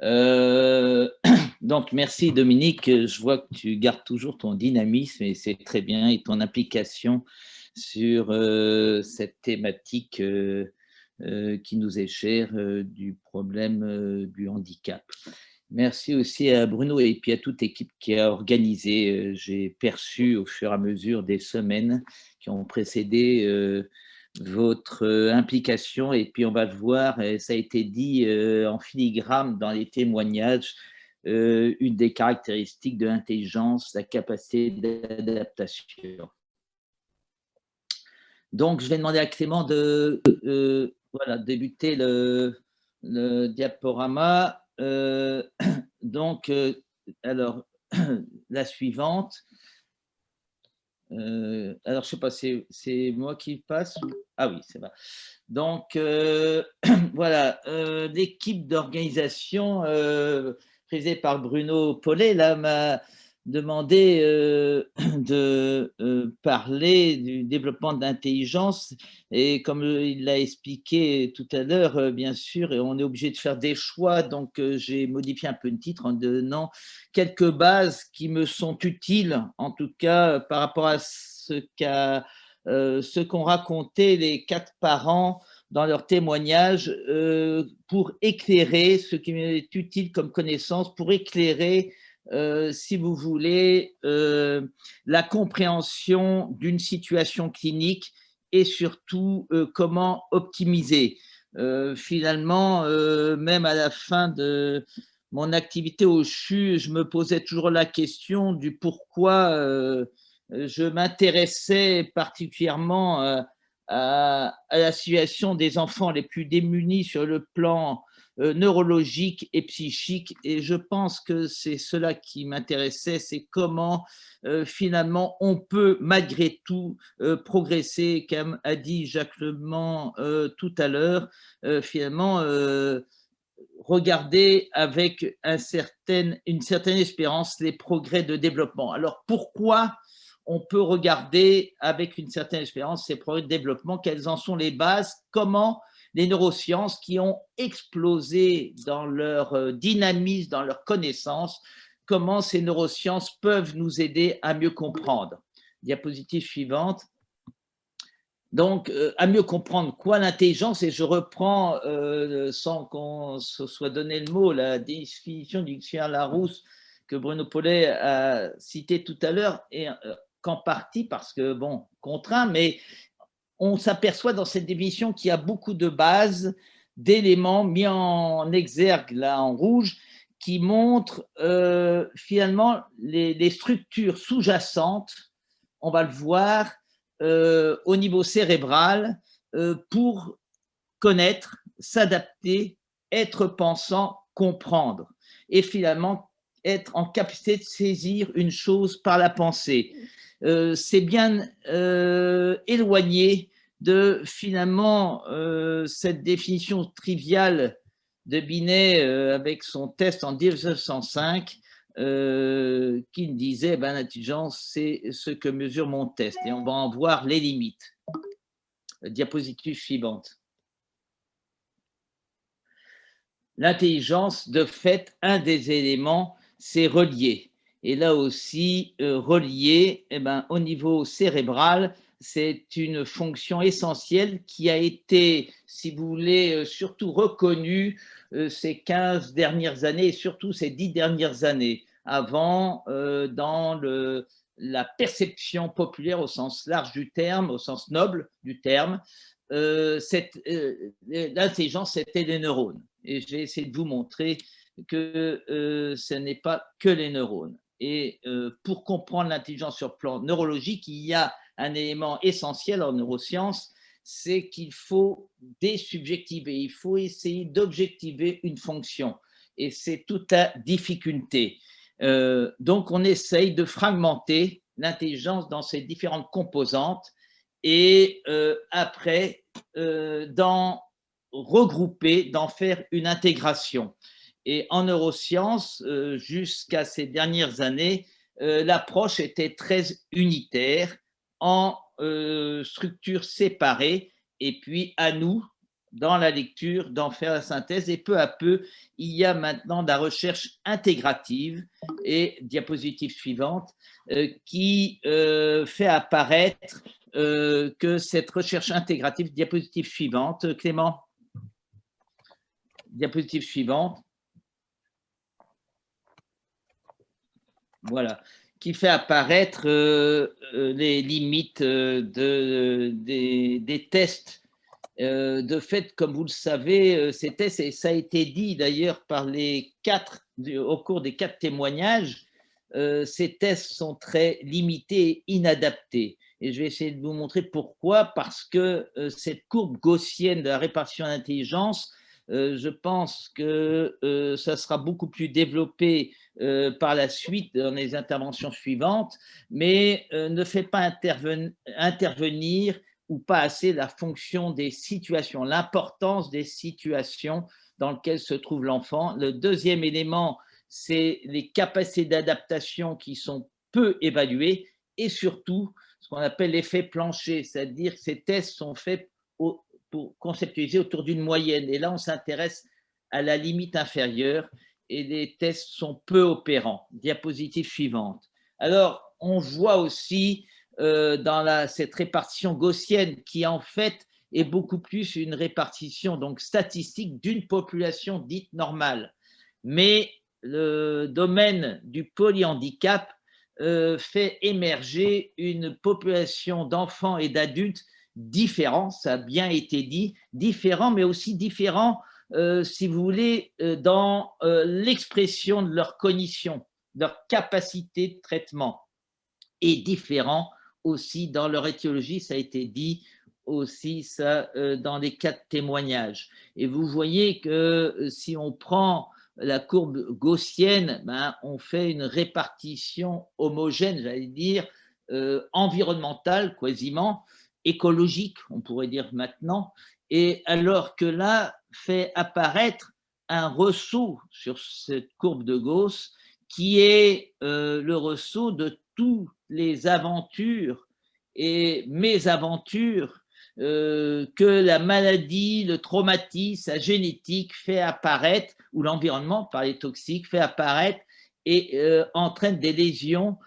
Euh, donc, merci Dominique. Je vois que tu gardes toujours ton dynamisme et c'est très bien et ton implication sur cette thématique qui nous est chère du problème du handicap. Merci aussi à Bruno et puis à toute l'équipe qui a organisé. J'ai perçu au fur et à mesure des semaines qui ont précédé votre implication et puis on va le voir, et ça a été dit en filigrane dans les témoignages, une des caractéristiques de l'intelligence, la capacité d'adaptation. Donc, je vais demander à Clément de voilà, débuter le diaporama. Donc, alors, la suivante. Alors, je ne sais pas, c'est moi qui passe ou... Ah oui, c'est vrai. Donc, voilà, l'équipe d'organisation présidée par Bruno Paulet là, m'a demandé de parler du développement de l'intelligence. Et comme il l'a expliqué tout à l'heure, bien sûr, et on est obligé de faire des choix. Donc, j'ai modifié un peu le titre en donnant quelques bases qui me sont utiles, en tout cas, par rapport à ce qu'ont raconté les 4 parents dans leur témoignage pour éclairer ce qui m'est utile comme connaissance, pour éclairer, si vous voulez, la compréhension d'une situation clinique et surtout comment optimiser. Finalement, même à la fin de mon activité au CHU, je me posais toujours la question du pourquoi je m'intéressais particulièrement à la situation des enfants les plus démunis sur le plan neurologique et psychique. Et je pense que c'est cela qui m'intéressait, c'est comment finalement on peut malgré tout progresser, comme a dit Jacques Lement tout à l'heure, finalement regarder avec une certaine espérance les progrès de développement. Alors pourquoi on peut regarder avec une certaine espérance ces progrès de développement? Quelles en sont les bases? Comment les neurosciences qui ont explosé dans leur dynamisme, dans leur connaissance, comment ces neurosciences peuvent nous aider à mieux comprendre? Diapositive suivante. Donc, à mieux comprendre quoi l'intelligence, et je reprends, sans qu'on se soit donné le mot, la définition du dictionnaire Larousse que Bruno Paulet a cité tout à l'heure, et qu'en partie parce que, bon, contraint, mais on s'aperçoit dans cette définition qu'il y a beaucoup de bases, d'éléments mis en exergue, là, en rouge, qui montrent finalement les structures sous-jacentes, on va le voir, au niveau cérébral pour connaître, s'adapter, être pensant, comprendre et finalement être en capacité de saisir une chose par la pensée. C'est bien éloigné de finalement cette définition triviale de Binet avec son test en 1905 qui me disait ben, l'intelligence, c'est ce que mesure mon test. Et on va en voir les limites. Diapositive suivante. L'intelligence, de fait, un des éléments, c'est relier. Et là aussi, relier, eh ben, au niveau cérébral, c'est une fonction essentielle qui a été, si vous voulez, surtout reconnue ces 15 dernières années et surtout ces 10 dernières années. Avant, dans la perception populaire au sens large du terme, au sens noble du terme, l'intelligence, c'était les neurones. Et je vais essayer de vous montrer que ce n'est pas que les neurones. Et pour comprendre l'intelligence sur le plan neurologique, il y a un élément essentiel en neurosciences, c'est qu'il faut désubjectiver, il faut essayer d'objectiver une fonction. Et c'est toute la difficulté. Donc, on essaye de fragmenter l'intelligence dans ses différentes composantes et après, d'en regrouper, d'en faire une intégration. Et en neurosciences, jusqu'à ces dernières années, l'approche était très unitaire, en structures séparées, et puis à nous, dans la lecture, d'en faire la synthèse. Et peu à peu, il y a maintenant de la recherche intégrative, et diapositive suivante, qui fait apparaître que cette recherche intégrative, diapositive suivante, Clément, diapositive suivante, voilà, qui fait apparaître les limites des tests. De fait, comme vous le savez, ces tests, et ça a été dit d'ailleurs par au cours des 4 témoignages, ces tests sont très limités et inadaptés. Et je vais essayer de vous montrer pourquoi. Parce que cette courbe gaussienne de la répartition d'intelligence, je pense que ça sera beaucoup plus développé par la suite dans les interventions suivantes, mais ne fait pas intervenir ou pas assez la fonction des situations, l'importance des situations dans lesquelles se trouve l'enfant. Le deuxième élément, c'est les capacités d'adaptation qui sont peu évaluées, et surtout ce qu'on appelle l'effet plancher, c'est-à-dire que ces tests sont faits pour conceptualiser autour d'une moyenne. Et là, on s'intéresse à la limite inférieure et les tests sont peu opérants. Diapositive suivante. Alors, on voit aussi dans cette répartition gaussienne qui, en fait, est beaucoup plus une répartition donc statistique d'une population dite normale. Mais le domaine du polyhandicap fait émerger une population d'enfants et d'adultes différents, ça a bien été dit, différents, mais aussi différents, si vous voulez, dans l'expression de leur cognition, leur capacité de traitement, et différents aussi dans leur étiologie, ça a été dit aussi ça dans les 4 témoignages. Et vous voyez que si on prend la courbe gaussienne, ben, on fait une répartition homogène, j'allais dire, environnementale quasiment, écologique, on pourrait dire maintenant, et alors que là, fait apparaître un ressaut sur cette courbe de Gauss qui est le ressaut de toutes les aventures et mésaventures que la maladie, le traumatisme, la génétique fait apparaître, ou l'environnement par les toxiques fait apparaître et entraîne des lésions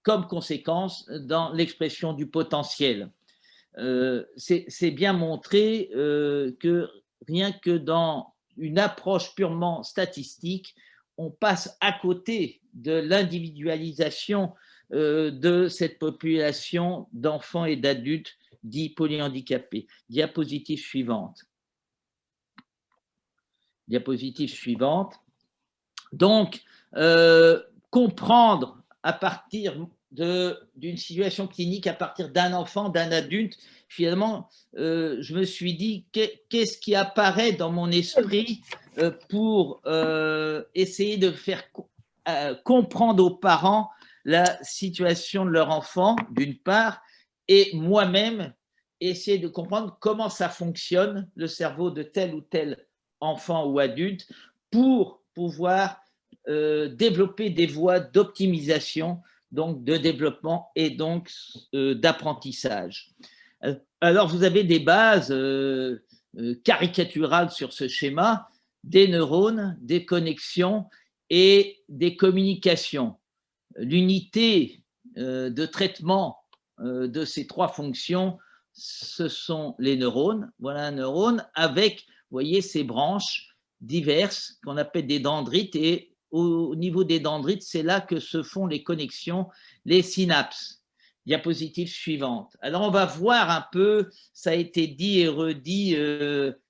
comme conséquence dans l'expression du potentiel. C'est bien montré que rien que dans une approche purement statistique, on passe à côté de l'individualisation de cette population d'enfants et d'adultes dits polyhandicapés. Diapositive suivante. Diapositive suivante. Donc, comprendre à partir d'une situation clinique, à partir d'un enfant, d'un adulte, finalement, je me suis dit, qu'est-ce qui apparaît dans mon esprit pour essayer de faire comprendre aux parents la situation de leur enfant, d'une part, et moi-même, essayer de comprendre comment ça fonctionne, le cerveau de tel ou tel enfant ou adulte, pour pouvoir développer des voies d'optimisation, donc de développement et donc d'apprentissage. Alors, vous avez des bases caricaturales sur ce schéma, des neurones, des connexions et des communications. L'unité de traitement de ces 3 fonctions, ce sont les neurones. Voilà un neurone avec, vous voyez, ces branches diverses qu'on appelle des dendrites, et au niveau des dendrites, c'est là que se font les connexions, les synapses. Diapositive suivante. Alors, on va voir un peu, ça a été dit et redit,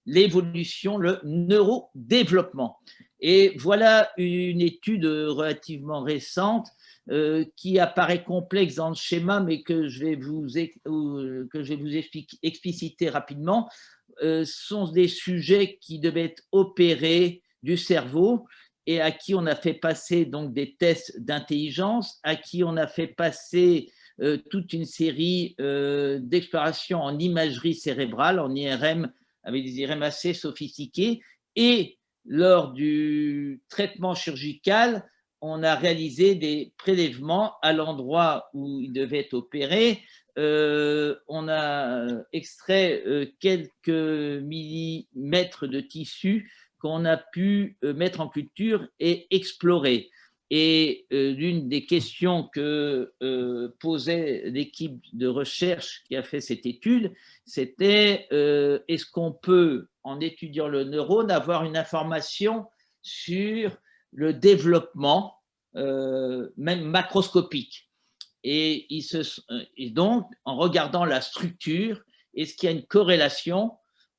l'évolution, le neurodéveloppement. Et voilà une étude relativement récente qui apparaît complexe dans le schéma, mais que je vais vous expliciter rapidement. Sont des sujets qui devaient être opérés du cerveau et à qui on a fait passer donc des tests d'intelligence, à qui on a fait passer toute une série d'explorations en imagerie cérébrale, en IRM, avec des IRM assez sophistiqués, et lors du traitement chirurgical, on a réalisé des prélèvements à l'endroit où il devait être opéré. On a extrait quelques millimètres de tissu qu'on a pu mettre en culture et explorer. Et l'une des questions que posait l'équipe de recherche qui a fait cette étude, c'était est-ce qu'on peut, en étudiant le neurone, avoir une information sur le développement, même macroscopique. Et donc, en regardant la structure, est-ce qu'il y a une corrélation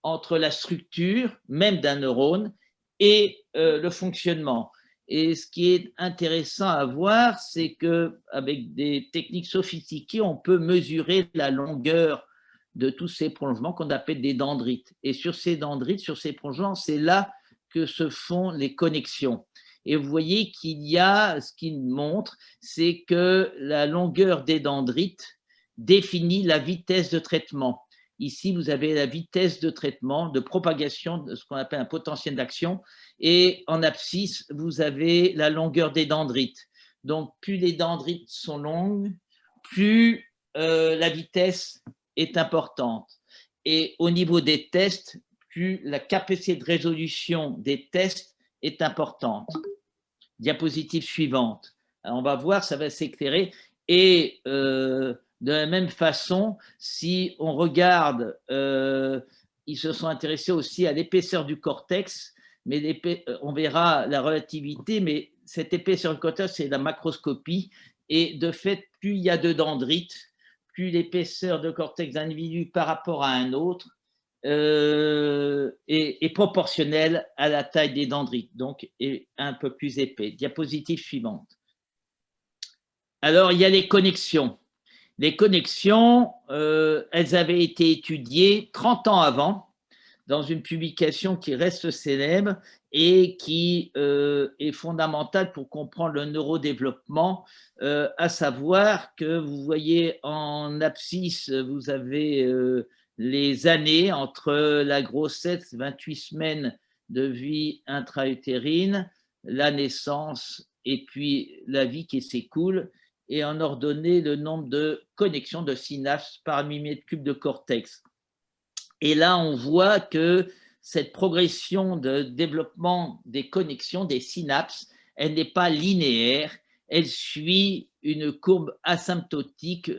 entre la structure même d'un neurone et le fonctionnement? Et ce qui est intéressant à voir, c'est qu'avec des techniques sophistiquées, on peut mesurer la longueur de tous ces prolongements qu'on appelle des dendrites. Et sur ces dendrites, sur ces prolongements, c'est là que se font les connexions. Et vous voyez qu'il y a, ce qu'il montre, c'est que la longueur des dendrites définit la vitesse de traitement. Ici, vous avez la vitesse de traitement, de propagation de ce qu'on appelle un potentiel d'action. Et en abscisse, vous avez la longueur des dendrites. Donc, plus les dendrites sont longues, plus la vitesse est importante. Et au niveau des tests, plus la capacité de résolution des tests est importante. Diapositive suivante. Alors, on va voir, ça va s'éclairer. Et de la même façon, si on regarde, ils se sont intéressés aussi à l'épaisseur du cortex, mais on verra la relativité, mais cette épaisseur du cortex, c'est la macroscopie. Et de fait, plus il y a de dendrites, plus l'épaisseur de cortex d'un individu par rapport à un autre est proportionnelle à la taille des dendrites, donc est un peu plus épais. Diapositive suivante. Alors, il y a les connexions. Les connexions, elles avaient été étudiées 30 ans avant dans une publication qui reste célèbre et qui est fondamentale pour comprendre le neurodéveloppement, à savoir que vous voyez en abscisse, vous avez les années entre la grossesse, 28 semaines de vie intra-utérine, la naissance et puis la vie qui s'écoule, et en ordonner le nombre de connexions de synapses par millimètre cube de cortex. Et là, on voit que cette progression de développement des connexions, des synapses, elle n'est pas linéaire, elle suit une courbe asymptotique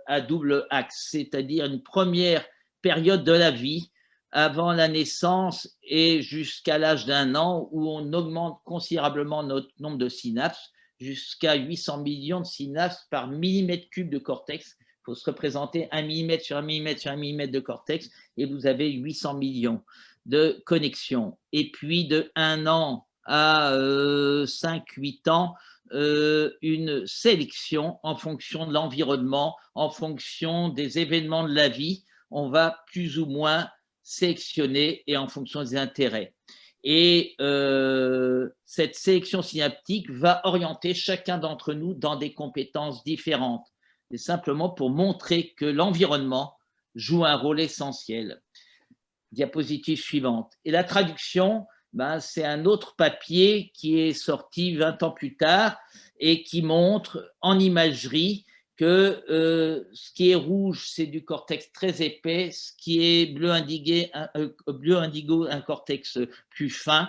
à double axe, c'est-à-dire une première période de la vie avant la naissance et jusqu'à l'âge d'1 an où on augmente considérablement notre nombre de synapses jusqu'à 800 millions de synapses par millimètre cube de cortex. Il faut se représenter 1 millimètre sur 1 millimètre sur 1 millimètre de cortex et vous avez 800 millions de connexions. Et puis de 1 an à 5-8 ans, une sélection en fonction de l'environnement, en fonction des événements de la vie. On va plus ou moins sélectionner et en fonction des intérêts. Et cette sélection synaptique va orienter chacun d'entre nous dans des compétences différentes. C'est simplement pour montrer que l'environnement joue un rôle essentiel. Diapositive suivante. Et la traduction, ben, c'est un autre papier qui est sorti 20 ans plus tard et qui montre en imagerie que ce qui est rouge, c'est du cortex très épais, ce qui est bleu indigo, un cortex plus fin.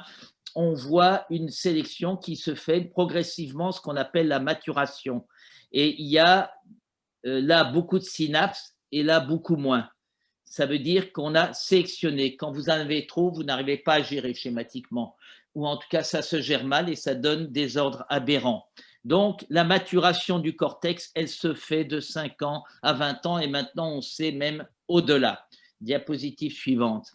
On voit une sélection qui se fait progressivement, ce qu'on appelle la maturation. Et il y a là beaucoup de synapses et là beaucoup moins. Ça veut dire qu'on a sélectionné. Quand vous en avez trop, vous n'arrivez pas à gérer schématiquement. Ou en tout cas, ça se gère mal et ça donne des ordres aberrants. Donc, la maturation du cortex, elle se fait de 5 ans à 20 ans et maintenant, on sait même au-delà. Diapositive suivante.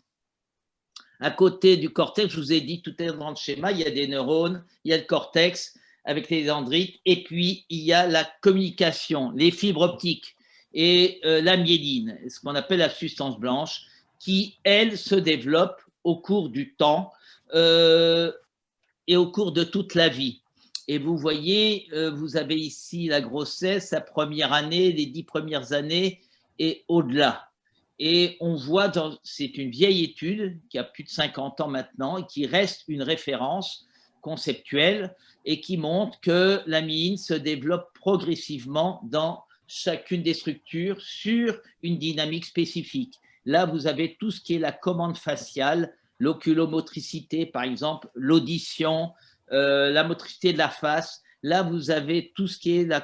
À côté du cortex, je vous ai dit tout à l'heure dans le schéma, il y a des neurones, il y a le cortex avec les dendrites et puis il y a la communication, les fibres optiques et la myéline, ce qu'on appelle la substance blanche, qui, elle, se développe au cours du temps et au cours de toute la vie. Et vous voyez, vous avez ici la grossesse, sa première année, les 10 premières années et au-delà. Et on voit, c'est une vieille étude qui a plus de 50 ans maintenant et qui reste une référence conceptuelle et qui montre que la myéline se développe progressivement dans chacune des structures sur une dynamique spécifique. Là, vous avez tout ce qui est la commande faciale, l'oculomotricité, par exemple, l'audition, la motricité de la face. Là, vous avez tout ce qui est la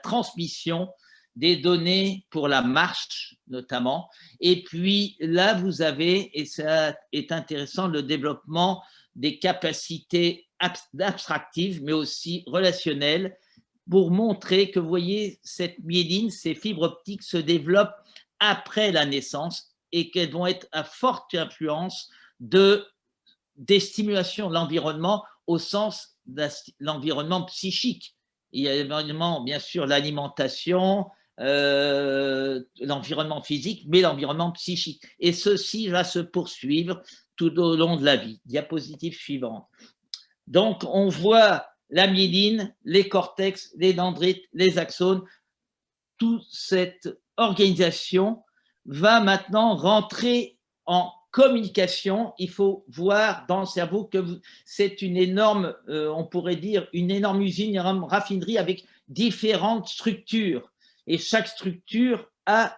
transmission des données pour la marche notamment. Et puis là, vous avez, et ça est intéressant, le développement des capacités abstractives, mais aussi relationnelles, pour montrer que, vous voyez, cette myéline, ces fibres optiques se développent après la naissance et qu'elles vont être à forte influence des stimulations de l'environnement au sens de l'environnement psychique. Il y a évidemment, bien sûr, l'alimentation, l'environnement physique, mais l'environnement psychique. Et ceci va se poursuivre tout au long de la vie. Diapositive suivante. Donc, on voit la myéline, les cortex, les dendrites, les axones. Toute cette organisation va maintenant rentrer en communication. Il faut voir dans le cerveau que c'est une énorme, on pourrait dire, une énorme usine, une énorme raffinerie avec différentes structures. Et chaque structure a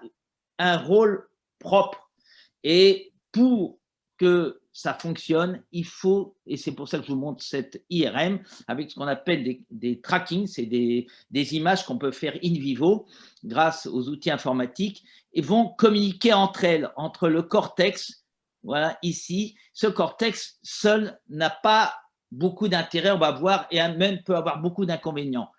un rôle propre. Et pour que ça fonctionne, il faut, et c'est pour ça que je vous montre cette IRM, avec ce qu'on appelle des trackings, c'est des images qu'on peut faire in vivo grâce aux outils informatiques, et vont communiquer entre elles, entre le cortex, voilà, ici. Ce cortex seul n'a pas beaucoup d'intérêt, on va voir, et même peut avoir beaucoup d'inconvénients.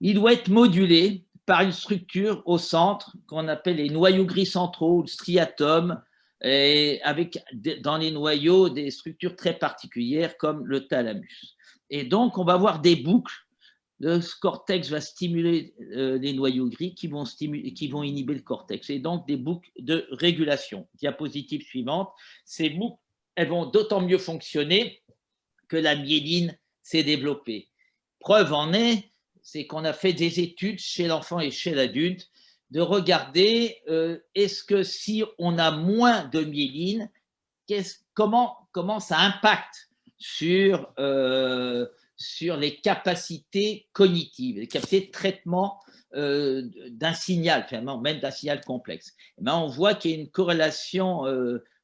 Il doit être modulé par une structure au centre qu'on appelle les noyaux gris centraux, le striatum, et avec dans les noyaux des structures très particulières comme le thalamus. Et donc, on va avoir des boucles. Le cortex va stimuler les noyaux gris qui vont inhiber le cortex. Et donc, des boucles de régulation. Diapositive suivante. Ces boucles, elles vont d'autant mieux fonctionner que la myéline s'est développée. Preuve en est, c'est qu'on a fait des études chez l'enfant et chez l'adulte de regarder est-ce que si on a moins de myéline, comment ça impacte sur les capacités cognitives, les capacités de traitement d'un signal, finalement, même d'un signal complexe. Et bien, on voit qu'il y a une corrélation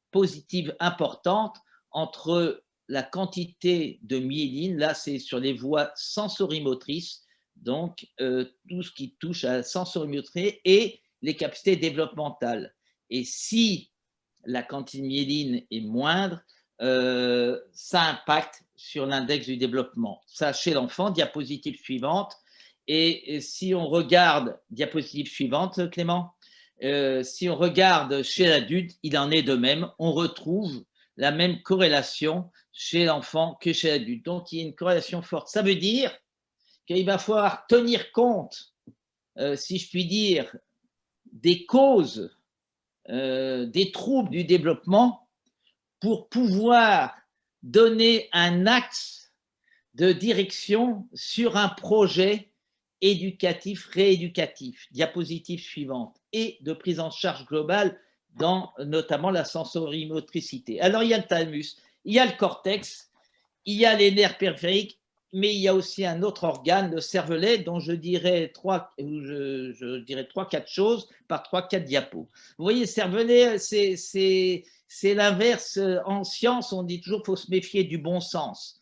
positive importante entre la quantité de myéline, là c'est sur les voies sensorimotrices, donc tout ce qui touche à la sensorimotricité et les capacités développementales. Et si la quantité de myéline est moindre, ça impacte sur l'index du développement. Ça chez l'enfant, diapositive suivante. Et si on regarde, diapositive suivante, Clément, si on regarde chez l'adulte, il en est de même. On retrouve la même corrélation chez l'enfant que chez l'adulte. Donc, il y a une corrélation forte. Ça veut dire qu'il va falloir tenir compte, si je puis dire, des causes, des troubles du développement pour pouvoir donner un axe de direction sur un projet éducatif, rééducatif, diapositive suivante, et de prise en charge globale dans notamment la sensorimotricité. Alors, il y a le thalamus, il y a le cortex, il y a les nerfs périphériques, mais il y a aussi un autre organe, le cervelet, dont je dirais 3-4 choses par 3-4 diapos. Vous voyez, le cervelet, c'est l'inverse. En science, on dit toujours qu'il faut se méfier du bon sens.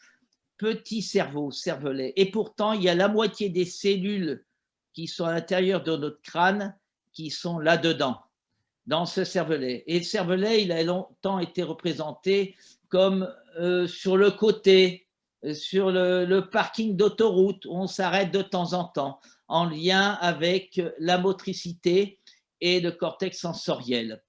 Petit cerveau, cervelet. Et pourtant, il y a la moitié des cellules qui sont à l'intérieur de notre crâne qui sont là-dedans, dans ce cervelet. Et le cervelet, il a longtemps été représenté comme sur le côté, sur le parking d'autoroute, où on s'arrête de temps en temps, en lien avec la motricité et le cortex sensoriel.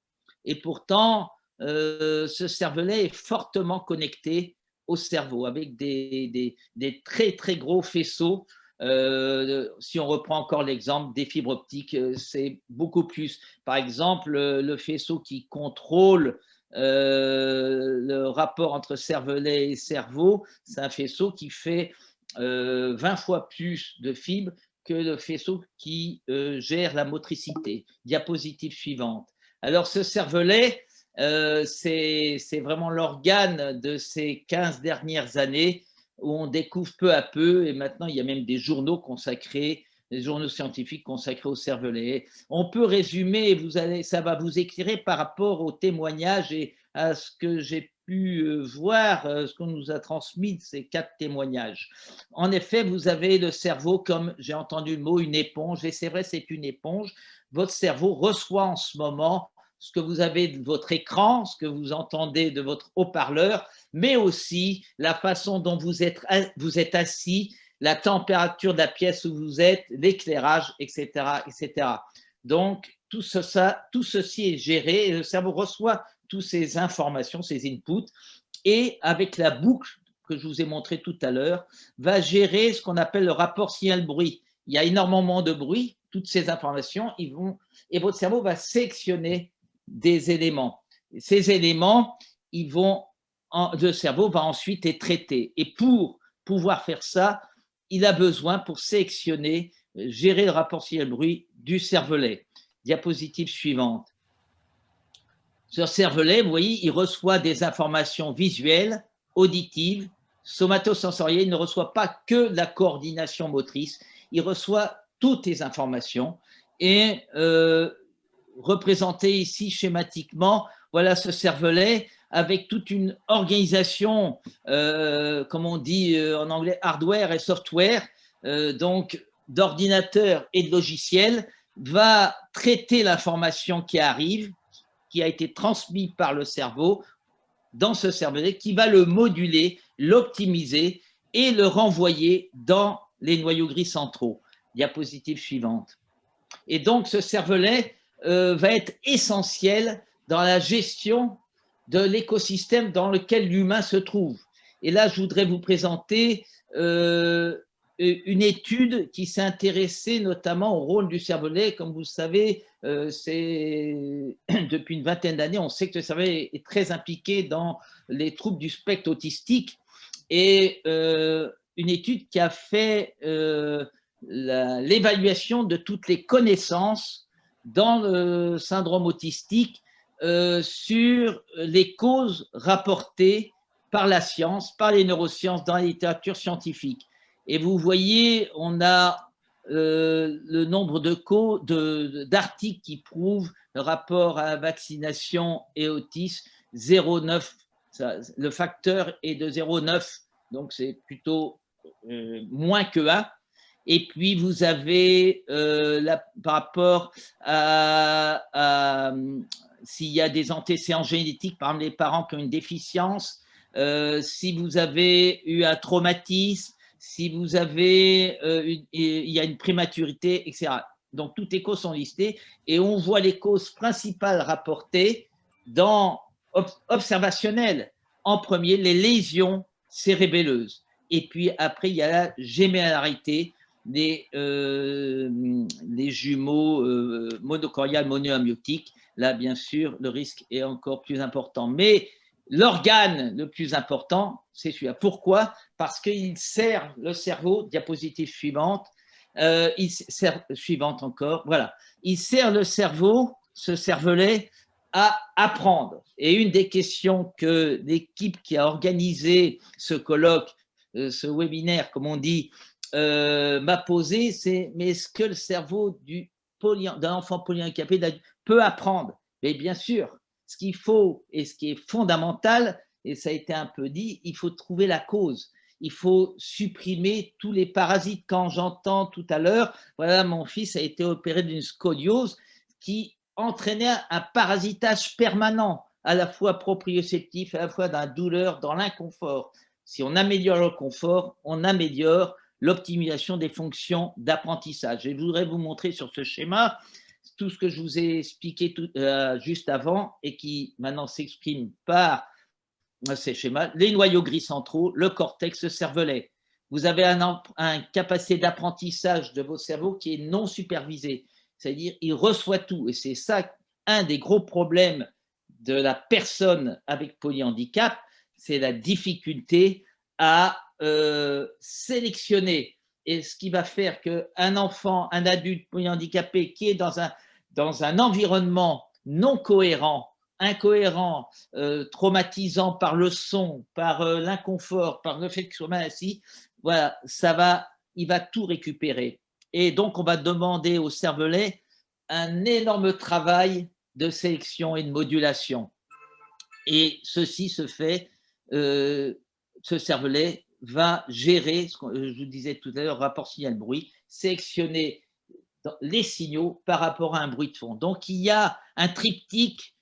Et pourtant, ce cervelet est fortement connecté au cerveau, avec des très, très gros faisceaux. Si on reprend encore l'exemple des fibres optiques, c'est beaucoup plus. Par exemple, le faisceau qui contrôle le rapport entre cervelet et cerveau, c'est un faisceau qui fait 20 fois plus de fibres que le faisceau qui gère la motricité. Diapositive suivante. Alors, ce cervelet, C'est vraiment l'organe de ces 15 dernières années où on découvre peu à peu, et maintenant il y a même des journaux consacrés, des journaux scientifiques consacrés au cervelet. On peut résumer, ça va vous éclairer par rapport aux témoignages et à ce que j'ai pu voir, ce qu'on nous a transmis de ces 4 témoignages. En effet, vous avez le cerveau comme, j'ai entendu le mot, une éponge, et c'est vrai, c'est une éponge. Votre cerveau reçoit en ce moment ce que vous avez de votre écran, ce que vous entendez de votre haut-parleur, mais aussi la façon dont vous êtes assis, la température de la pièce où vous êtes, l'éclairage, etc., etc. Donc, tout ceci est géré et le cerveau reçoit toutes ces informations, ces inputs, et avec la boucle que je vous ai montré tout à l'heure, va gérer ce qu'on appelle le rapport signal-bruit. Il y a énormément de bruit, toutes ces informations, et votre cerveau va sélectionner des éléments. Ces éléments, le cerveau va ensuite les traiter. Et pour pouvoir faire ça, il a besoin, pour sélectionner, gérer le rapport signal-bruit, du cervelet. Diapositive suivante. Ce cervelet, vous voyez, il reçoit des informations visuelles, auditives, somatosensorielles. Il ne reçoit pas que la coordination motrice, il reçoit toutes les informations. Et représenté ici schématiquement, voilà ce cervelet avec toute une organisation, comme on dit en anglais, hardware et software, donc d'ordinateurs et de logiciels, va traiter l'information qui arrive, qui a été transmise par le cerveau dans ce cervelet, qui va le moduler, l'optimiser et le renvoyer dans les noyaux gris centraux. Diapositive suivante. Et donc, ce cervelet va être essentiel dans la gestion de l'écosystème dans lequel l'humain se trouve. Et là, je voudrais vous présenter une étude qui s'est intéressée notamment au rôle du cervelet. Comme vous le savez, depuis une vingtaine d'années, on sait que le cervelet est très impliqué dans les troubles du spectre autistique. Et une étude qui a fait l'évaluation de toutes les connaissances dans le syndrome autistique sur les causes rapportées par la science, par les neurosciences dans la littérature scientifique. Et vous voyez, on a le nombre d'articles qui prouvent le rapport à la vaccination et autisme, 0,9. Le facteur est de 0,9, donc c'est plutôt moins que 1. Et puis, vous avez, par rapport à s'il y a des antécédents génétiques, par exemple les parents qui ont une déficience, si vous avez eu un traumatisme, si vous avez, il y a une prématurité, etc. Donc, toutes les causes sont listées et on voit les causes principales rapportées dans observationnelles. En premier, les lésions cérébelleuses. Et puis après, il y a la gémellarité, les jumeaux monochoriales monoamniotiques. Là, bien sûr, le risque est encore plus important. Mais l'organe le plus important, c'est celui-là. Pourquoi? Parce qu'il sert le cerveau, diapositive suivante, suivante encore, voilà. Il sert le cerveau, ce cervelet, à apprendre. Et une des questions que l'équipe qui a organisé ce colloque, ce webinaire, comme on dit, m'a posé, c'est mais est-ce que le cerveau d'un enfant polyhandicapé peut apprendre? Mais bien sûr, ce qu'il faut et ce qui est fondamental, et ça a été un peu dit, il faut trouver la cause. Il faut supprimer tous les parasites. Quand j'entends tout à l'heure, voilà, mon fils a été opéré d'une scoliose qui entraînait un parasitage permanent, à la fois proprioceptif, à la fois dans la douleur, dans l'inconfort. Si on améliore le confort, on améliore l'optimisation des fonctions d'apprentissage. Je voudrais vous montrer sur ce schéma tout ce que je vous ai expliqué juste avant et qui maintenant s'exprime par ces schémas, les noyaux gris centraux, le cortex, le cervelet. Vous avez une capacité d'apprentissage de votre cerveau qui est non supervisée, c'est-à-dire il reçoit tout. Et c'est ça, un des gros problèmes de la personne avec polyhandicap, c'est la difficulté à sélectionner. Et ce qui va faire qu'un enfant, un adulte polyhandicapé qui est dans un environnement non cohérent incohérent, traumatisant par le son, par l'inconfort, par le fait qu'il soit mal assis, voilà, il va tout récupérer. Et donc, on va demander au cervelet un énorme travail de sélection et de modulation. Et ceci se fait, ce cervelet va gérer, je vous disais tout à l'heure, rapport signal-bruit, sélectionner les signaux par rapport à un bruit de fond. Donc, il y a un triptyque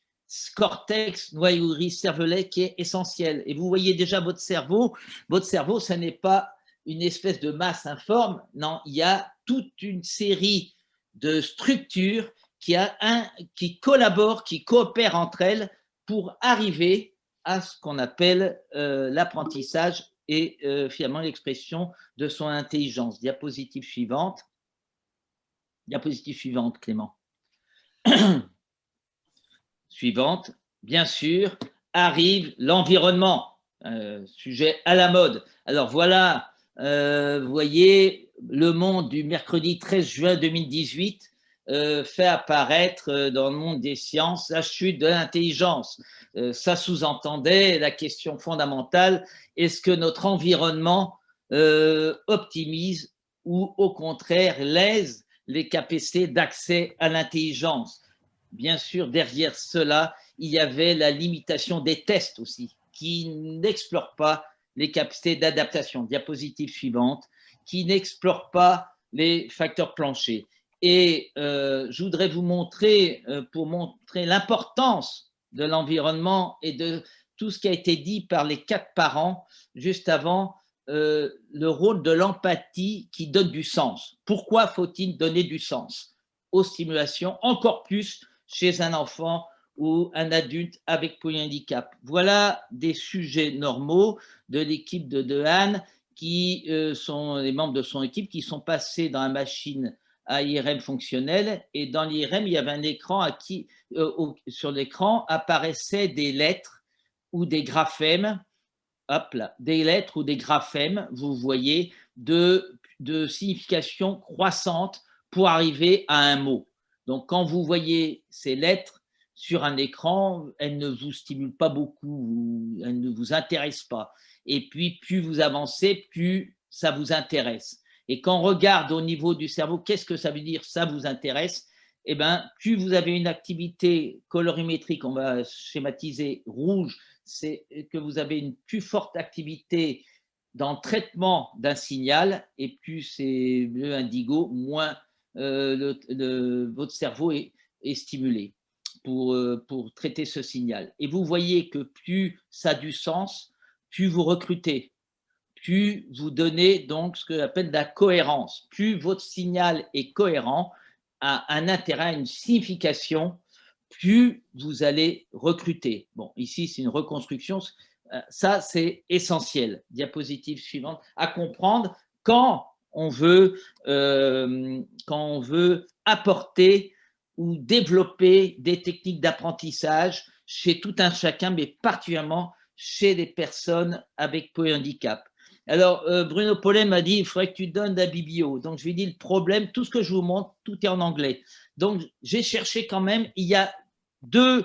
cortex, noyau gris, cervelet qui est essentiel. Et vous voyez déjà votre cerveau, ce n'est pas une espèce de masse informe, non, il y a toute une série de structures qui collaborent, qui coopèrent entre elles pour arriver à ce qu'on appelle l'apprentissage et finalement l'expression de son intelligence. Diapositive suivante. Diapositive suivante, Clément. Suivante, bien sûr, arrive l'environnement, sujet à la mode. Alors voilà, vous voyez, Le Monde du mercredi 13 juin 2018 fait apparaître dans le monde des sciences la chute de l'intelligence. Ça sous-entendait la question fondamentale, est-ce que notre environnement optimise ou au contraire lèse les capacités d'accès à l'intelligence? Bien sûr, derrière cela, il y avait la limitation des tests aussi, qui n'explorent pas les capacités d'adaptation. Diapositive suivante, qui n'explorent pas les facteurs planchers. Et je voudrais vous montrer, pour montrer l'importance de l'environnement et de tout ce qui a été dit par les 4 parents juste avant, le rôle de l'empathie qui donne du sens. Pourquoi faut-il donner du sens aux stimulations, encore plus chez un enfant ou un adulte avec polyhandicap? Voilà des sujets normaux de l'équipe de Anne, qui sont les membres de son équipe, qui sont passés dans la machine à IRM fonctionnelle, et dans l'IRM, il y avait un écran sur l'écran apparaissaient des lettres ou des graphèmes, hop là, des lettres ou des graphèmes, vous voyez, de signification croissante pour arriver à un mot. Donc, quand vous voyez ces lettres sur un écran, elles ne vous stimulent pas beaucoup, elles ne vous intéressent pas. Et puis, plus vous avancez, plus ça vous intéresse. Et quand on regarde au niveau du cerveau, qu'est-ce que ça veut dire, ça vous intéresse? Eh bien, plus vous avez une activité colorimétrique, on va schématiser rouge, c'est que vous avez une plus forte activité dans le traitement d'un signal, et plus c'est bleu indigo, moins votre cerveau est stimulé pour traiter ce signal. Et vous voyez que plus ça a du sens, plus vous recrutez, plus vous donnez donc ce que j'appelle de la cohérence. Plus votre signal est cohérent, a un intérêt, une signification, plus vous allez recruter. Bon, ici, c'est une reconstruction. Ça, c'est essentiel. Diapositive suivante. À comprendre quand on veut apporter ou développer des techniques d'apprentissage chez tout un chacun, mais particulièrement chez les personnes avec polyhandicap. Alors, Bruno Paulet m'a dit, il faudrait que tu donnes la biblio. Donc, je lui ai dit, le problème, tout ce que je vous montre, tout est en anglais. Donc, j'ai cherché quand même, il y a deux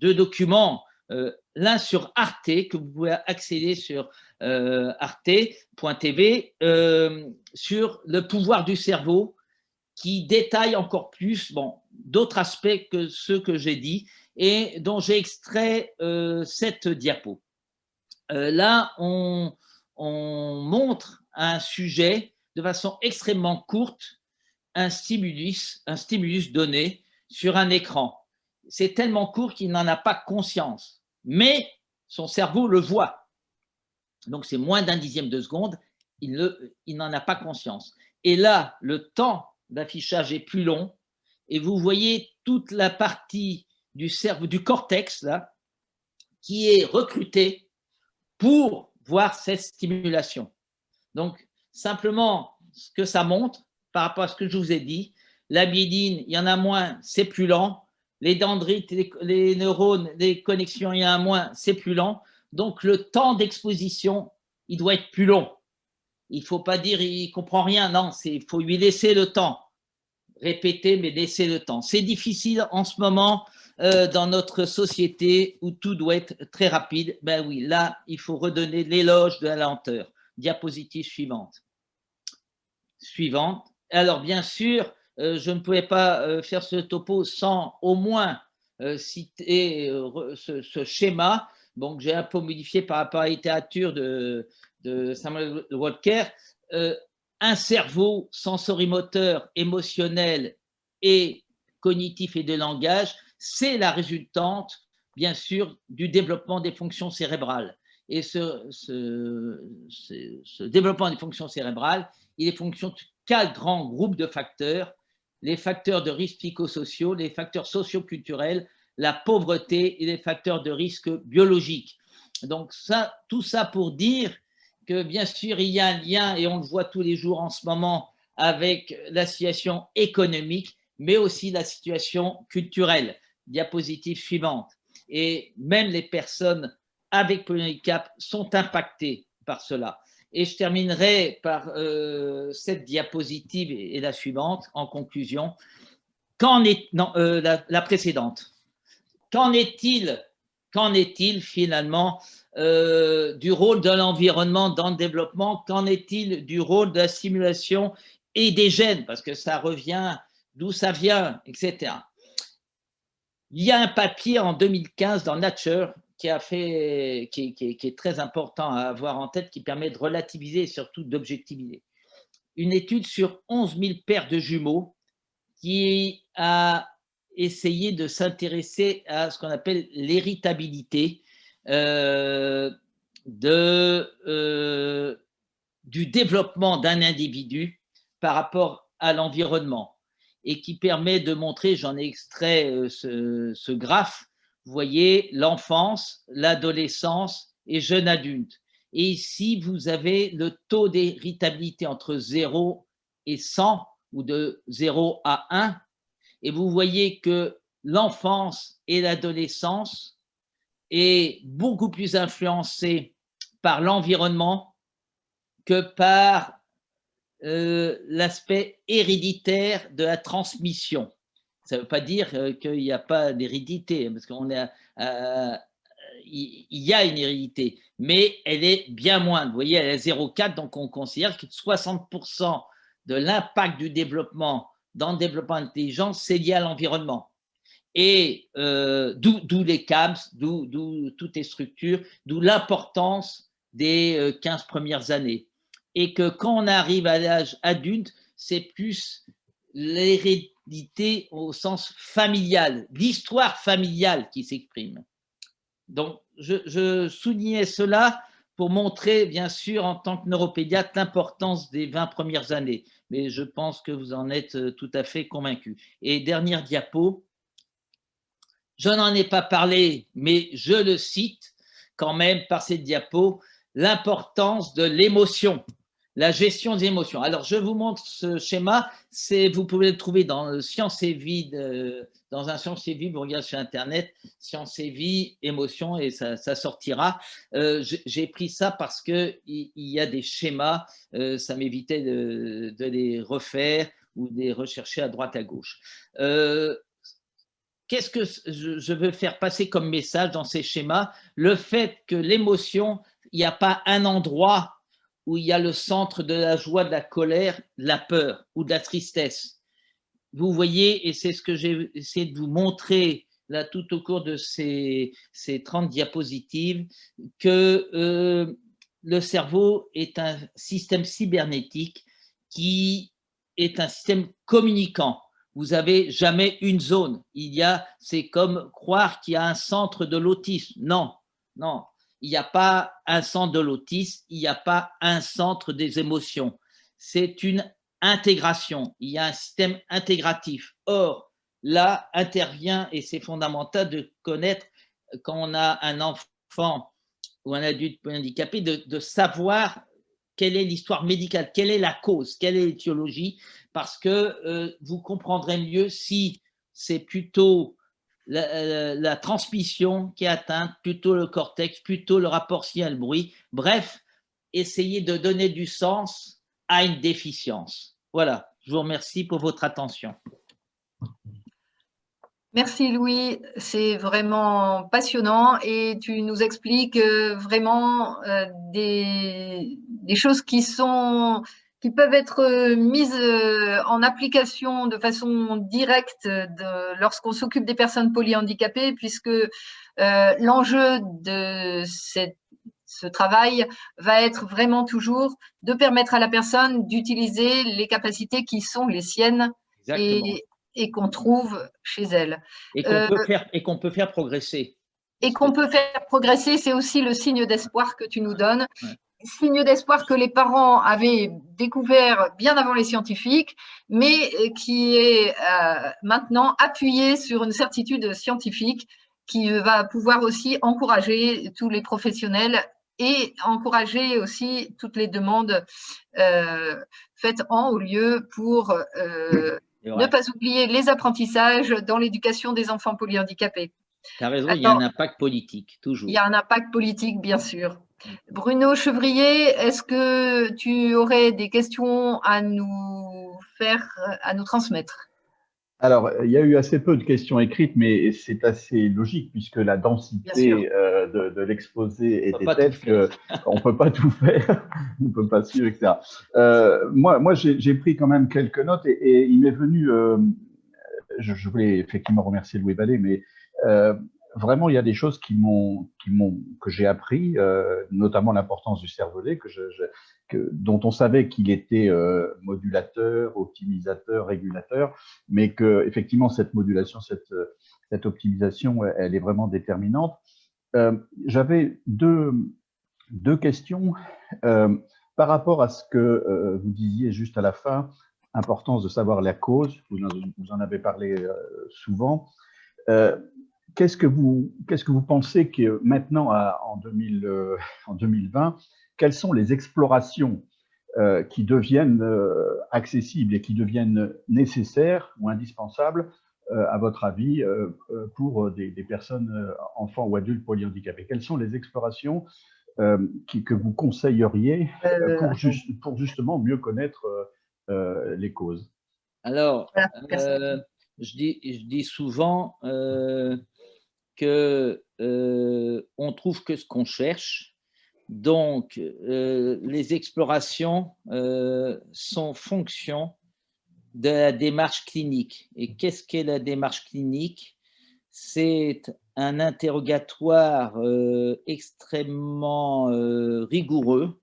documents, l'un sur Arte, que vous pouvez accéder sur arte.tv, sur le pouvoir du cerveau, qui détaille encore plus d'autres aspects que ceux que j'ai dit et dont j'ai extrait cette diapo. Là, on montre un sujet de façon extrêmement courte, un stimulus donné sur un écran. C'est tellement court qu'il n'en a pas conscience, mais son cerveau le voit. Donc, c'est moins d'un dixième de seconde, il n'en a pas conscience. Et là, le temps d'affichage est plus long, et vous voyez toute la partie du cerveau, du cortex, là, qui est recrutée pour voir cette stimulation. Donc, simplement, ce que ça montre, par rapport à ce que je vous ai dit, la myéline, il y en a moins, c'est plus lent. Les dendrites, les neurones, les connexions, il y en a moins, c'est plus lent. Donc, le temps d'exposition, il doit être plus long. Il ne faut pas dire il ne comprend rien, non, il faut lui laisser le temps. répéter, mais laisser le temps. C'est difficile en ce moment dans notre société où tout doit être très rapide. Ben oui, là, il faut redonner l'éloge de la lenteur. Diapositive suivante. Suivante. Alors, bien sûr, je ne pouvais pas faire ce topo sans au moins citer ce schéma. Donc, j'ai un peu modifié par rapport à la littérature de Samuel Walker. Un cerveau sensorimoteur, émotionnel et cognitif et de langage, c'est la résultante, bien sûr, du développement des fonctions cérébrales. Et ce développement des fonctions cérébrales, il est fonction de 4 grands groupes de facteurs, les facteurs de risque psychosociaux, les facteurs socioculturels, la pauvreté et les facteurs de risque biologiques. Donc ça, tout ça pour dire que bien sûr, il y a un lien, et on le voit tous les jours en ce moment, avec la situation économique, mais aussi la situation culturelle. Diapositive suivante. Et même les personnes avec polyhandicap sont impactées par cela. Et je terminerai par cette diapositive et la suivante en conclusion. La précédente. Qu'en est-il finalement du rôle de l'environnement dans le développement? Qu'en est-il du rôle de la stimulation et des gènes? Parce que ça revient d'où ça vient, etc. Il y a un papier en 2015 dans Nature qui est très important à avoir en tête, qui permet de relativiser et surtout d'objectiviser. Une étude sur 11 000 paires de jumeaux qui a essayé de s'intéresser à ce qu'on appelle l'héritabilité du développement d'un individu par rapport à l'environnement et qui permet de montrer, j'en ai extrait ce graphe, vous voyez l'enfance, l'adolescence et jeune adulte. Et ici, vous avez le taux d'héritabilité entre 0 et 100 ou de 0 à 1. Et vous voyez que l'enfance et l'adolescence est beaucoup plus influencée par l'environnement que par l'aspect héréditaire de la transmission. Ça ne veut pas dire qu'il n'y a pas d'hérédité, parce il y a une hérédité, mais elle est bien moindre. Vous voyez, elle est 0,4, donc on considère que 60% de l'impact du développement dans le développement intelligent, c'est lié à l'environnement. Et d'où les CAMS, d'où toutes les structures, d'où l'importance des 15 premières années. Et que quand on arrive à l'âge adulte, c'est plus l'hérédité au sens familial, l'histoire familiale qui s'exprime. Donc, je soulignais cela pour montrer, bien sûr, en tant que neuropédiatre, l'importance des 20 premières années. Mais je pense que vous en êtes tout à fait convaincu. Et dernière diapo, je n'en ai pas parlé, mais je le cite quand même par cette diapo, l'importance de l'émotion, la gestion des émotions. Alors, je vous montre ce schéma, vous pouvez le trouver dans Sciences et Vie, dans un Sciences et Vie, vous regardez sur Internet, Sciences et Vie, émotion, et ça sortira. J'ai pris ça parce qu'il y a des schémas, ça m'évitait de les refaire ou de les rechercher à droite à gauche. Qu'est-ce que je veux faire passer comme message dans ces schémas? Le fait que l'émotion, il n'y a pas un endroit où il y a le centre de la joie, de la colère, de la peur ou de la tristesse. Vous voyez, et c'est ce que j'ai essayé de vous montrer là tout au cours de ces 30 diapositives, que le cerveau est un système cybernétique qui est un système communicant. Vous n'avez jamais une zone. C'est comme croire qu'il y a un centre de l'autisme. Non, non, il n'y a pas un centre de l'autisme, il n'y a pas un centre des émotions. C'est une intégration, il y a un système intégratif. Or, là intervient, et c'est fondamental de connaître, quand on a un enfant ou un adulte handicapé, de savoir quelle est l'histoire médicale, quelle est la cause, quelle est l'étiologie, parce que vous comprendrez mieux si c'est plutôt la transmission qui est atteinte, plutôt le cortex, plutôt le rapport signal-bruit. Bref, essayez de donner du sens à une déficience. Voilà, Je vous remercie pour votre attention. Merci Louis, c'est vraiment passionnant et tu nous expliques vraiment des choses qui peuvent être mises en application de façon directe lorsqu'on s'occupe des personnes polyhandicapées, puisque l'enjeu de ce travail va être vraiment toujours de permettre à la personne d'utiliser les capacités qui sont les siennes. Exactement. Et qu'on trouve chez elle. Et qu'on peut faire progresser. Et qu'on peut faire progresser, c'est aussi le signe d'espoir que tu nous donnes. Ouais. Signe d'espoir que les parents avaient découvert bien avant les scientifiques, mais qui est maintenant appuyé sur une certitude scientifique qui va pouvoir aussi encourager tous les professionnels et encourager aussi toutes les demandes faites en haut lieu pour ne pas oublier les apprentissages dans l'éducation des enfants polyhandicapés. Tu as raison, il y a un impact politique, toujours. Il y a un impact politique, bien sûr. Bruno Chevrier, est-ce que tu aurais des questions à nous transmettre? Alors, il y a eu assez peu de questions écrites, mais c'est assez logique puisque la densité de l'exposé était telle qu'on ne peut pas tout faire, on ne peut pas suivre, etc. Moi j'ai pris quand même quelques notes et il m'est venu, je voulais effectivement remercier Louis Ballet, mais vraiment il y a des choses que j'ai appris, notamment l'importance du cervelet, dont on savait qu'il était modulateur, optimisateur, régulateur, mais que effectivement cette modulation, cette optimisation, elle est vraiment déterminante. J'avais deux questions par rapport à ce que vous disiez juste à la fin, importance de savoir la cause. Vous en avez parlé souvent. Qu'est-ce que vous pensez que maintenant, en 2020, quelles sont les explorations qui deviennent accessibles et qui deviennent nécessaires ou indispensables, à votre avis, pour des personnes, enfants ou adultes polyhandicapés? Quelles sont les explorations que vous conseilleriez pour justement mieux connaître les causes? Alors, je dis souvent qu'on trouve que ce qu'on cherche. Donc, les explorations sont fonction de la démarche clinique. Et qu'est-ce qu'est la démarche clinique? C'est un interrogatoire extrêmement rigoureux.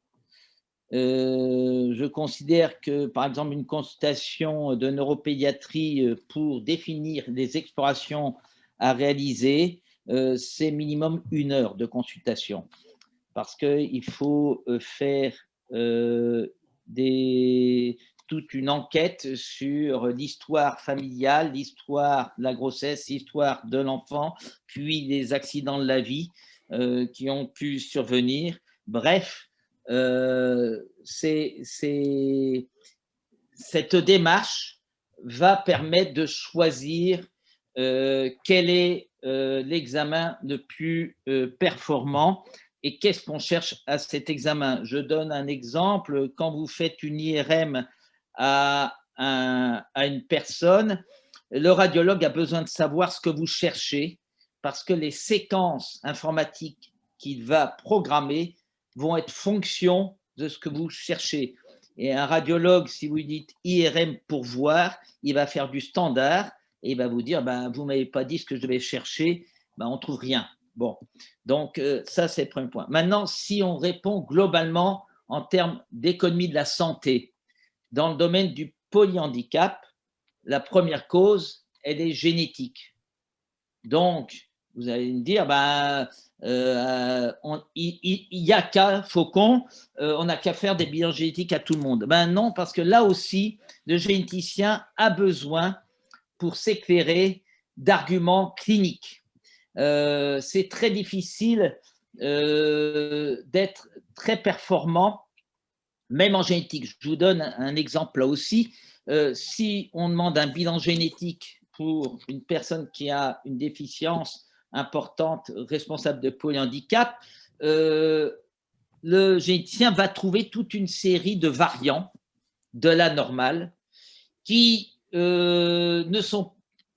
Je considère que, par exemple, une consultation de neuropédiatrie pour définir les explorations à réaliser, c'est minimum 1 heure de consultation. Parce qu'il faut faire toute une enquête sur l'histoire familiale, l'histoire de la grossesse, l'histoire de l'enfant, puis les accidents de la vie qui ont pu survenir. Bref, cette démarche va permettre de choisir quel est l'examen le plus performant et qu'est-ce qu'on cherche à cet examen. Je donne un exemple. Quand vous faites une IRM à une personne, le radiologue a besoin de savoir ce que vous cherchez parce que les séquences informatiques qu'il va programmer vont être fonction de ce que vous cherchez. Et un radiologue, si vous lui dites IRM pour voir, il va faire du standard et il va vous dire vous ne m'avez pas dit ce que je devais chercher, on ne trouve rien. Bon, donc ça, c'est le premier point. Maintenant, si on répond globalement en termes d'économie de la santé, dans le domaine du polyhandicap, la première cause, elle est génétique. Donc, vous allez me dire, il n'y a qu'à Faucon, on n'a qu'à faire des bilans génétiques à tout le monde. Non, parce que là aussi, le généticien a besoin, pour s'éclairer, d'arguments cliniques. C'est très difficile d'être très performant, même en génétique. Je vous donne un exemple là aussi. Si on demande un bilan génétique pour une personne qui a une déficience importante responsable de polyhandicap, le généticien va trouver toute une série de variants de la normale qui ne sont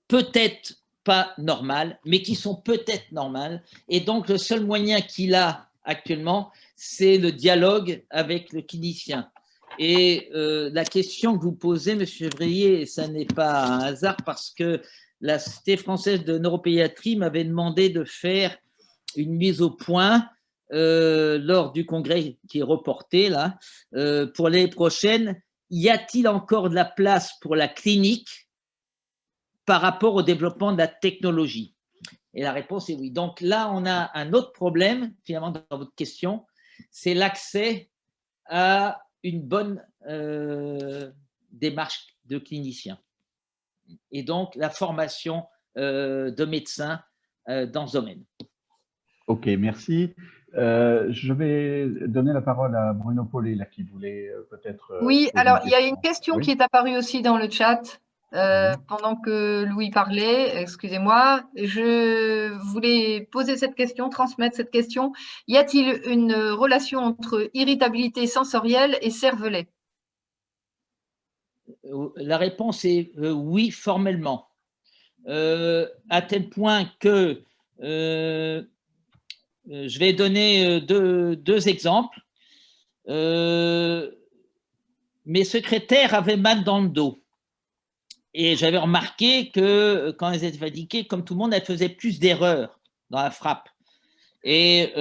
peut-être pas normales, mais qui sont peut-être normales. Et donc, le seul moyen qu'il a actuellement, c'est le dialogue avec le clinicien. Et la question que vous posez, M. Chevrier, ça n'est pas un hasard parce que la Société française de neuropédiatrie m'avait demandé de faire une mise au point lors du congrès qui est reporté là, pour l'année prochaine. Y a-t-il encore de la place pour la clinique par rapport au développement de la technologie? Et la réponse est oui. Donc là, on a un autre problème, finalement, dans votre question, c'est l'accès à une bonne démarche de clinicien. Et donc, la formation de médecins dans ce domaine. Ok, merci. Je vais donner la parole à Bruno Paulet, là, qui voulait peut-être… Oui, alors il y a une question oui. qui est apparue aussi dans le chat pendant que Louis parlait. Excusez-moi, je voulais poser cette question, transmettre cette question. Y a-t-il une relation entre irritabilité sensorielle et cervelet? La réponse est oui, formellement. À tel point que je vais donner deux exemples. Mes secrétaires avaient mal dans le dos. Et j'avais remarqué que quand elles étaient fatiguées, comme tout le monde, elles faisaient plus d'erreurs dans la frappe. Et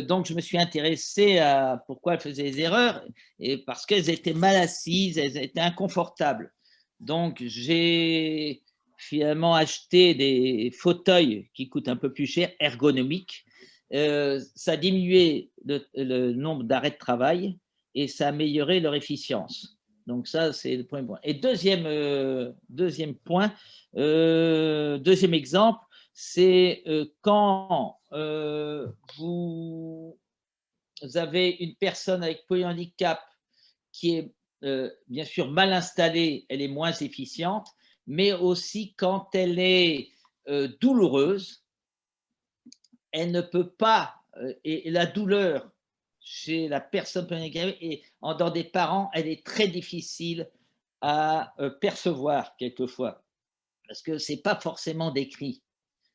donc, je me suis intéressé à pourquoi elles faisaient des erreurs, et parce qu'elles étaient mal assises, elles étaient inconfortables. Donc, j'ai finalement acheté des fauteuils qui coûtent un peu plus cher, ergonomiques. Ça a diminué le nombre d'arrêts de travail et ça a amélioré leur efficience. Donc ça, c'est le premier point. Et deuxième point, deuxième exemple, c'est quand vous avez une personne avec polyhandicap qui est bien sûr mal installée, elle est moins efficiente, mais aussi quand elle est douloureuse, elle ne peut pas, et la douleur chez la personne polyhandicapée et en dehors des parents, elle est très difficile à percevoir quelquefois, parce que ce n'est pas forcément décrit.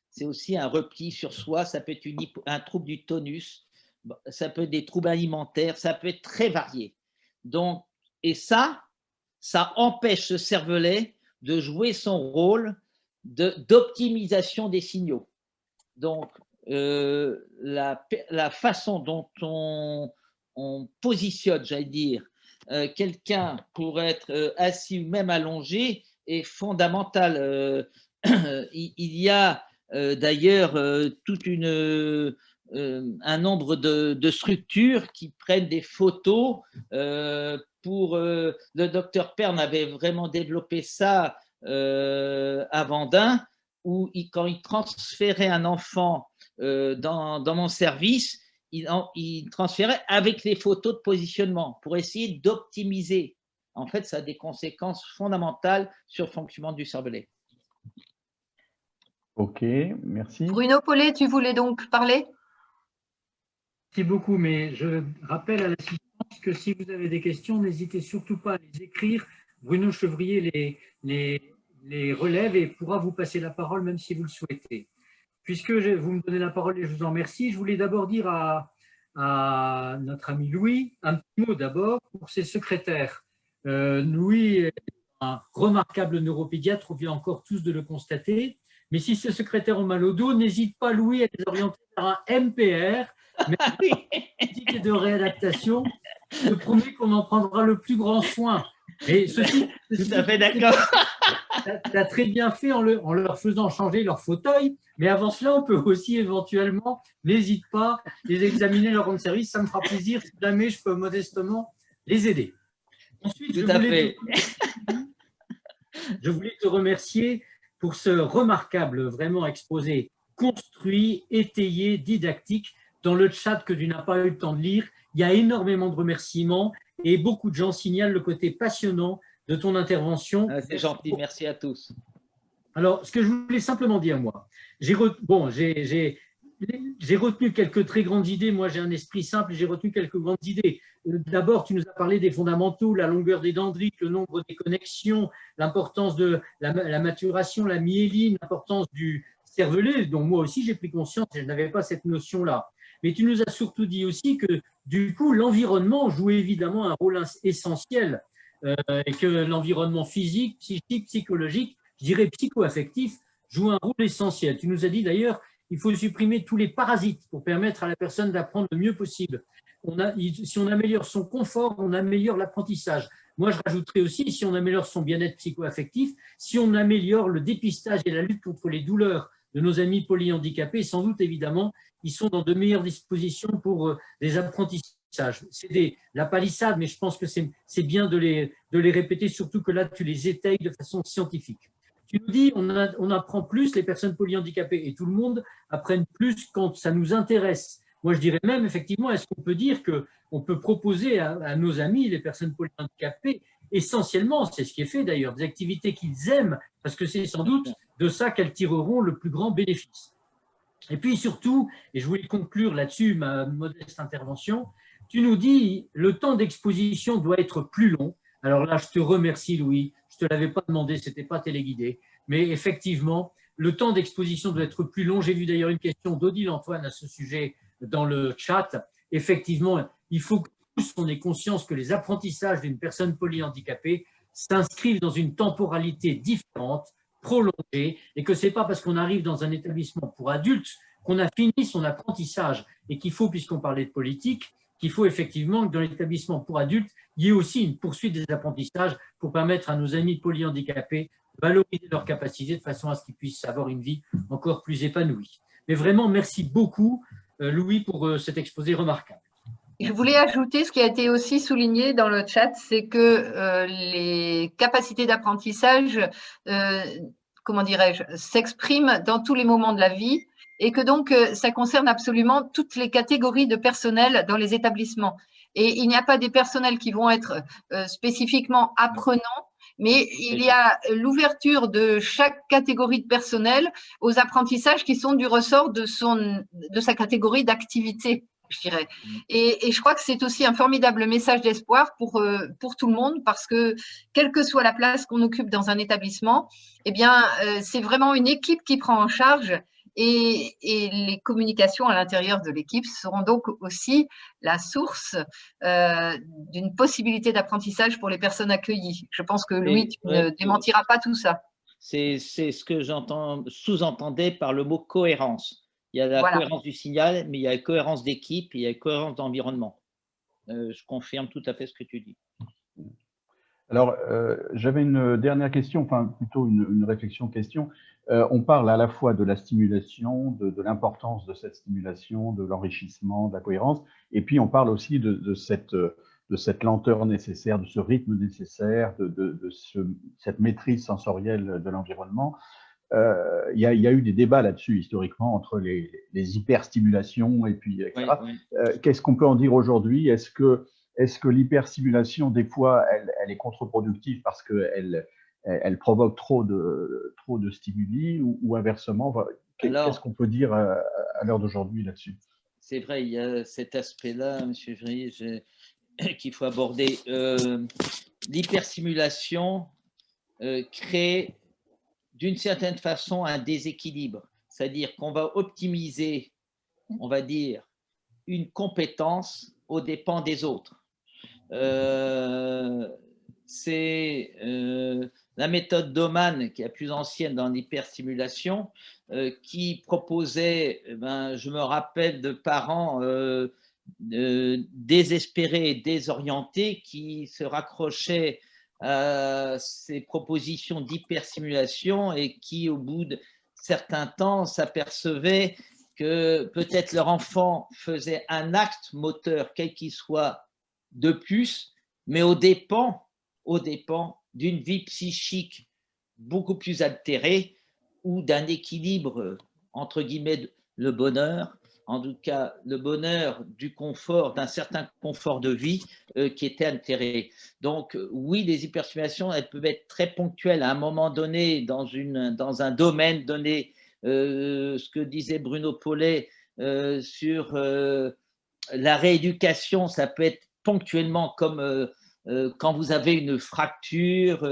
C'est aussi un repli sur soi, ça peut être un trouble du tonus, ça peut être des troubles alimentaires, ça peut être très varié. Donc, et ça empêche ce cervelet de jouer son rôle d'optimisation des signaux. Donc, la façon dont on positionne, j'allais dire, quelqu'un pour être assis ou même allongé est fondamentale. Il y a d'ailleurs tout un nombre de structures qui prennent des photos. Le docteur Pern avait vraiment développé ça à Vendin, où quand il transférait un enfant dans mon service, il transférait avec les photos de positionnement pour essayer d'optimiser. En fait, ça a des conséquences fondamentales sur le fonctionnement du cervelet. Ok, merci. Bruno Paulet, tu voulais donc parler? Merci beaucoup, mais je rappelle à l'assistance que si vous avez des questions, n'hésitez surtout pas à les écrire. Bruno Chevrier les relève et pourra vous passer la parole même si vous le souhaitez. Puisque vous me donnez la parole et je vous en remercie, je voulais d'abord dire à notre ami Louis un petit mot d'abord pour ses secrétaires. Louis est un remarquable neuropédiatre, on vient encore tous de le constater, mais si ces secrétaires ont mal au dos, n'hésite pas Louis à les orienter vers un MPR, et de réadaptation. Je promets qu'on en prendra le plus grand soin. Et ceci, tout à fait d'accord. Tu as très bien fait en leur faisant changer leur fauteuil, mais avant cela, on peut aussi éventuellement, n'hésite pas, les examiner, leur rendre service. Ça me fera plaisir si jamais je peux modestement les aider. Ensuite, je voulais te remercier pour ce remarquable vraiment exposé construit, étayé, didactique. Dans le chat que tu n'as pas eu le temps de lire, il y a énormément de remerciements et beaucoup de gens signalent le côté passionnant de ton intervention. C'est gentil, merci à tous. Alors, ce que je voulais simplement dire, moi, j'ai j'ai retenu quelques très grandes idées. Moi, j'ai un esprit simple, j'ai retenu quelques grandes idées. D'abord, tu nous as parlé des fondamentaux, la longueur des dendrites, le nombre des connexions, l'importance de la maturation, la myéline, l'importance du cervelet, dont moi aussi j'ai pris conscience et je n'avais pas cette notion-là. Mais tu nous as surtout dit aussi que, du coup, l'environnement joue évidemment un rôle essentiel et que l'environnement physique, psychique, psychologique, je dirais psycho-affectif, joue un rôle essentiel. Tu nous as dit d'ailleurs il faut supprimer tous les parasites pour permettre à la personne d'apprendre le mieux possible. Si on améliore son confort, on améliore l'apprentissage. Moi, je rajouterais aussi, si on améliore son bien-être psycho-affectif, si on améliore le dépistage et la lutte contre les douleurs de nos amis polyhandicapés, sans doute, évidemment, ils sont dans de meilleures dispositions pour des apprentissages. C'est la palissade, mais je pense que c'est bien de les répéter, surtout que là, tu les étayes de façon scientifique. Tu nous dis, on apprend plus, les personnes polyhandicapées et tout le monde apprennent plus quand ça nous intéresse. Moi, je dirais même, effectivement, est-ce qu'on peut dire qu'on peut proposer à nos amis, les personnes polyhandicapées, essentiellement, c'est ce qui est fait d'ailleurs, des activités qu'ils aiment, parce que c'est sans doute de ça qu'elles tireront le plus grand bénéfice. Et puis surtout, et je voulais conclure là-dessus ma modeste intervention, tu nous dis, le temps d'exposition doit être plus long. Alors là, je te remercie, Louis. Je ne te l'avais pas demandé, ce n'était pas téléguidé. Mais effectivement, le temps d'exposition doit être plus long. J'ai vu d'ailleurs une question d'Odile Antoine à ce sujet dans le chat. Effectivement, il faut que tous on ait conscience que les apprentissages d'une personne polyhandicapée s'inscrivent dans une temporalité différente, prolongée, et que ce n'est pas parce qu'on arrive dans un établissement pour adultes qu'on a fini son apprentissage et qu'il faut, puisqu'on parlait de politique, qu'il faut effectivement que dans l'établissement pour adultes, il y ait aussi une poursuite des apprentissages pour permettre à nos amis polyhandicapés de valoriser leurs capacités de façon à ce qu'ils puissent avoir une vie encore plus épanouie. Mais vraiment, merci beaucoup, Louis, pour cet exposé remarquable. Je voulais ajouter ce qui a été aussi souligné dans le chat, c'est que les capacités d'apprentissage, comment dirais-je, s'expriment dans tous les moments de la vie et que donc ça concerne absolument toutes les catégories de personnel dans les établissements. Et il n'y a pas des personnels qui vont être spécifiquement apprenants, mais il y a l'ouverture de chaque catégorie de personnel aux apprentissages qui sont du ressort de sa catégorie d'activité, je dirais. Et je crois que c'est aussi un formidable message d'espoir pour tout le monde, parce que quelle que soit la place qu'on occupe dans un établissement, eh bien, c'est vraiment une équipe qui prend en charge. Et les communications à l'intérieur de l'équipe seront donc aussi la source d'une possibilité d'apprentissage pour les personnes accueillies. Je pense que Louis, tu ne démentiras pas tout ça. C'est ce que sous-entendais par le mot cohérence. Il y a la cohérence du signal, mais il y a la cohérence d'équipe, il y a la cohérence d'environnement. Je confirme tout à fait ce que tu dis. Alors, j'avais une dernière question, enfin plutôt une réflexion-question. On parle à la fois de la stimulation, de l'importance de cette stimulation, de l'enrichissement, de la cohérence, et puis on parle aussi de cette lenteur nécessaire, de ce rythme nécessaire, de cette maîtrise sensorielle de l'environnement. Il y a eu des débats là-dessus historiquement entre les hyperstimulations et puis etc. Oui. Qu'est-ce qu'on peut en dire aujourd'hui? Est-ce que l'hyperstimulation, des fois, elle est contre-productive parce qu'elle provoque trop de stimuli ou inversement? Qu'est-ce qu'on peut dire à l'heure d'aujourd'hui là-dessus? C'est vrai, il y a cet aspect-là, M. Vry, qu'il faut aborder. L'hyperstimulation crée d'une certaine façon un déséquilibre, c'est-à-dire qu'on va optimiser, on va dire, une compétence aux dépens des autres. C'est la méthode Doman, qui est la plus ancienne dans l'hyperstimulation, qui proposait, je me rappelle de parents désespérés et désorientés qui se raccrochaient à ces propositions d'hyperstimulation et qui, au bout de certains temps, s'apercevaient que peut-être leur enfant faisait un acte moteur, quel qu'il soit, de plus, mais aux dépens d'une vie psychique beaucoup plus altérée ou d'un équilibre, entre guillemets, le bonheur, en tout cas le bonheur du confort, d'un certain confort de vie qui était altéré. Donc oui, les hyperstimulations, elles peuvent être très ponctuelles à un moment donné dans un domaine donné. Ce que disait Bruno Paulet, sur la rééducation, ça peut être ponctuellement comme quand vous avez une fracture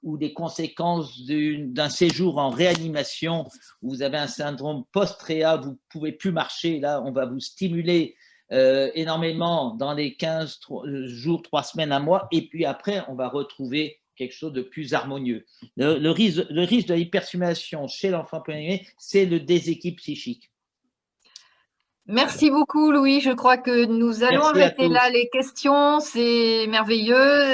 ou des conséquences d'un séjour en réanimation, où vous avez un syndrome post-réa, vous ne pouvez plus marcher, là on va vous stimuler énormément dans les 15 jours, 3 semaines, 1 mois, et puis après on va retrouver quelque chose de plus harmonieux. Le risque de l'hyperstimulation chez l'enfant prématuré, c'est le déséquilibre psychique. Merci beaucoup, Louis. Je crois que nous allons arrêter là les questions. C'est merveilleux.